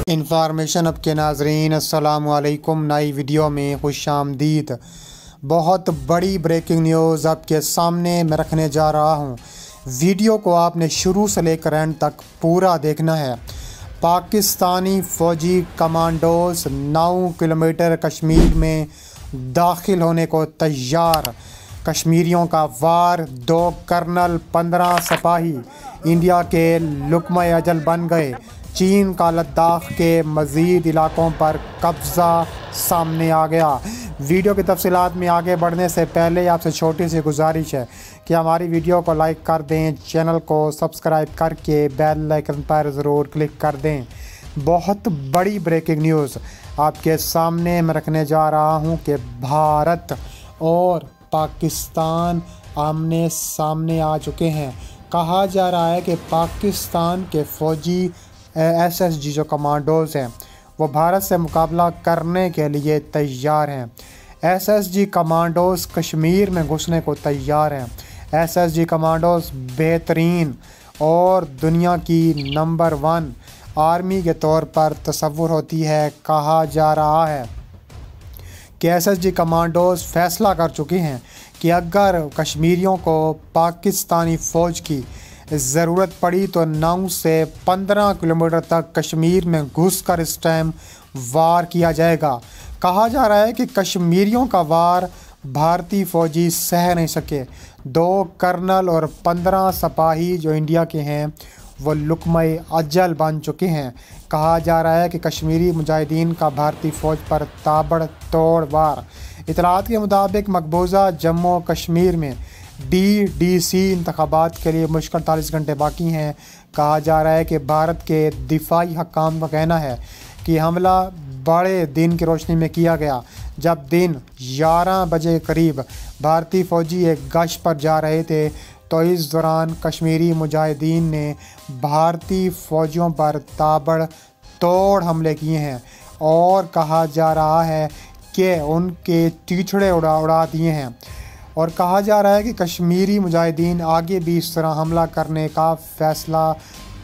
Information اب کے ناظرین السلام علیکم، نئی ویڈیو میں خوش آمدید۔ بہت بڑی بریکنگ نیوز آپ کے سامنے میں رکھنے جا رہا ہوں۔ ویڈیو کو آپ نے شروع سے لے کر اینڈ تک پورا دیکھنا ہے۔ پاکستانی فوجی کمانڈوز 9 کلومیٹر کشمیر میں داخل ہونے کو تیار۔ کشمیریوں کا وار، 2 کرنل 15 سپاہی انڈیا کے لقمہ اجل بن گئے۔ چین کا لداخ کے مزید علاقوں پر قبضہ سامنے آ گیا۔ ویڈیو کی تفصیلات میں آگے بڑھنے سے پہلے آپ سے چھوٹی سی گزارش ہے کہ ہماری ویڈیو کو لائک کر دیں، چینل کو سبسکرائب کر کے بیل آئیکن پر ضرور کلک کر دیں۔ بہت بڑی بریکنگ نیوز آپ کے سامنے میں رکھنے جا رہا ہوں کہ بھارت اور پاکستان آمنے سامنے آ چکے ہیں۔ کہا جا رہا ہے کہ پاکستان کے فوجی SSG جو کمانڈوز ہیں وہ بھارت سے مقابلہ کرنے کے لیے تیار ہیں۔ SSG کمانڈوز کشمیر میں گھسنے کو تیار ہیں۔ SSG کمانڈوز بہترین اور دنیا کی نمبر 1 آرمی کے طور پر تصور ہوتی ہے۔ کہا جا رہا ہے کہ SSG کمانڈوز فیصلہ کر چکے ہیں کہ اگر کشمیریوں کو پاکستانی فوج کی ضرورت پڑی تو 9 سے 15 کلومیٹر تک کشمیر میں گھس کر اس ٹائم وار کیا جائے گا۔ کہا جا رہا ہے کہ کشمیریوں کا وار بھارتی فوجی سہ نہیں سکے۔ 2 کرنل اور 15 سپاہی جو انڈیا کے ہیں وہ لقمہ اجل بن چکے ہیں۔ کہا جا رہا ہے کہ کشمیری مجاہدین کا بھارتی فوج پر تابڑ توڑ وار۔ اطلاعات کے مطابق مقبوضہ جموں کشمیر میں DDC انتخابات کے لیے مشکل 48 گھنٹے باقی ہیں۔ کہا جا رہا ہے کہ بھارت کے دفاعی حکام کا کہنا ہے کہ حملہ بڑے دن کی روشنی میں کیا گیا، جب دن 11 بجے قریب بھارتی فوجی ایک گشت پر جا رہے تھے تو اس دوران کشمیری مجاہدین نے بھارتی فوجیوں پر تابڑ توڑ حملے کیے ہیں اور کہا جا رہا ہے کہ ان کے چیچڑے اڑا دیے ہیں۔ اور کہا جا رہا ہے کہ کشمیری مجاہدین آگے بھی اس طرح حملہ کرنے کا فیصلہ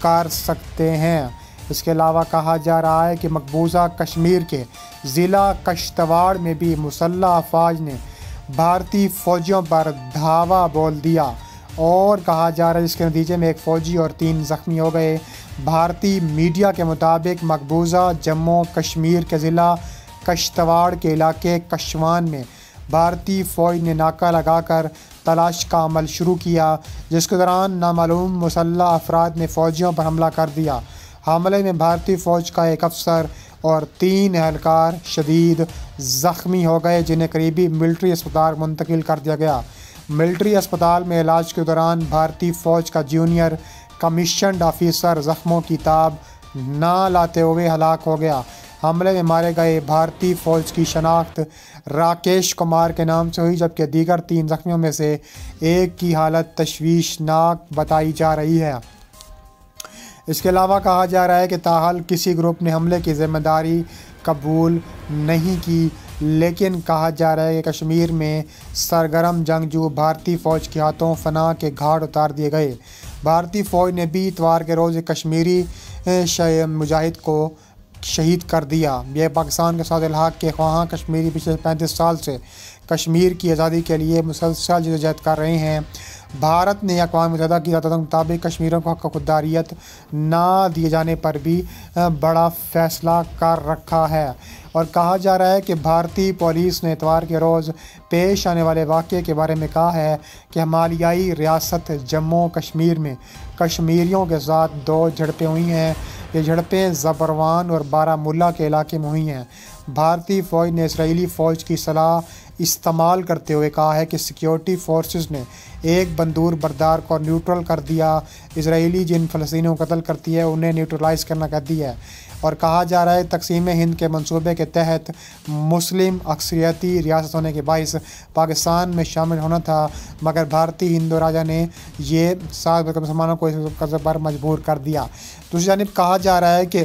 کر سکتے ہیں۔ اس کے علاوہ کہا جا رہا ہے کہ مقبوضہ کشمیر کے ضلع کشتواڑ میں بھی مسلح افواج نے بھارتی فوجیوں پر دھاوا بول دیا اور کہا جا رہا ہے اس کے نتیجے میں 1 فوجی اور 3 زخمی ہو گئے۔ بھارتی میڈیا کے مطابق مقبوضہ جموں کشمیر کے ضلع کشتواڑ کے علاقے کشوان میں بھارتی فوج نے ناکہ لگا کر تلاش کا عمل شروع کیا، جس کے دوران نامعلوم مسلح افراد نے فوجیوں پر حملہ کر دیا۔ حملے میں بھارتی فوج کا 1 افسر اور 3 اہلکار شدید زخمی ہو گئے، جنہیں قریبی ملٹری اسپتال منتقل کر دیا گیا۔ ملٹری اسپتال میں علاج کے دوران بھارتی فوج کا جونیئر کمیشنڈ آفیسر زخموں کی تاب نہ لاتے ہوئے ہلاک ہو گیا۔ حملے میں مارے گئے بھارتی فوج کی شناخت راکیش کمار کے نام سے ہوئی، جبکہ دیگر 3 زخمیوں میں سے ایک کی حالت تشویشناک بتائی جا رہی ہے۔ اس کے علاوہ کہا جا رہا ہے کہ تاحال کسی گروپ نے حملے کی ذمہ داری قبول نہیں کی، لیکن کہا جا رہا ہے کہ کشمیر میں سرگرم جنگجو بھارتی فوج کے ہاتھوں فنا کے گھاٹ اتار دیے گئے۔ بھارتی فوج نے بھی اتوار کے روز ایک کشمیری مجاہد کو شہید کر دیا۔ یہ پاکستان کے ساتھ الحاق کے خواہاں کشمیری پچھلے 35 سال سے کشمیر کی آزادی کے لیے مسلسل جدوجہد کر رہے ہیں۔ بھارت نے اقوام متحدہ کی ہدایت کے مطابق کشمیریوں کو حق خودارادیت نہ دیے جانے پر بھی بڑا فیصلہ کر رکھا ہے۔ اور کہا جا رہا ہے کہ بھارتی پولیس نے اتوار کے روز پیش آنے والے واقعے کے بارے میں کہا ہے کہ ہمالیائی ریاست جموں کشمیر میں کشمیریوں کے ساتھ 2 جھڑپیں ہوئی ہیں۔ یہ جھڑپیں زبروان اور بارامولہ کے علاقے میں ہوئی ہیں۔ بھارتی فوج نے اسرائیلی فوج کی صلاح استعمال کرتے ہوئے کہا ہے کہ سیکیورٹی فورسز نے ایک بندور بردار کو نیوٹرل کر دیا۔ اسرائیلی جن فلسطینیوں کو قتل کرتی ہے انہیں نیوٹرلائز کرنا کہتی ہے۔ اور کہا جا رہا ہے تقسیم ہند کے منصوبے کے تحت مسلم اکثریتی ریاست ہونے کے باعث پاکستان میں شامل ہونا تھا، مگر بھارتی ہندو راجا نے یہ 7 مسلمانوں کو اس قضیے پر مجبور کر دیا۔ دوسری جانب کہا جا رہا ہے کہ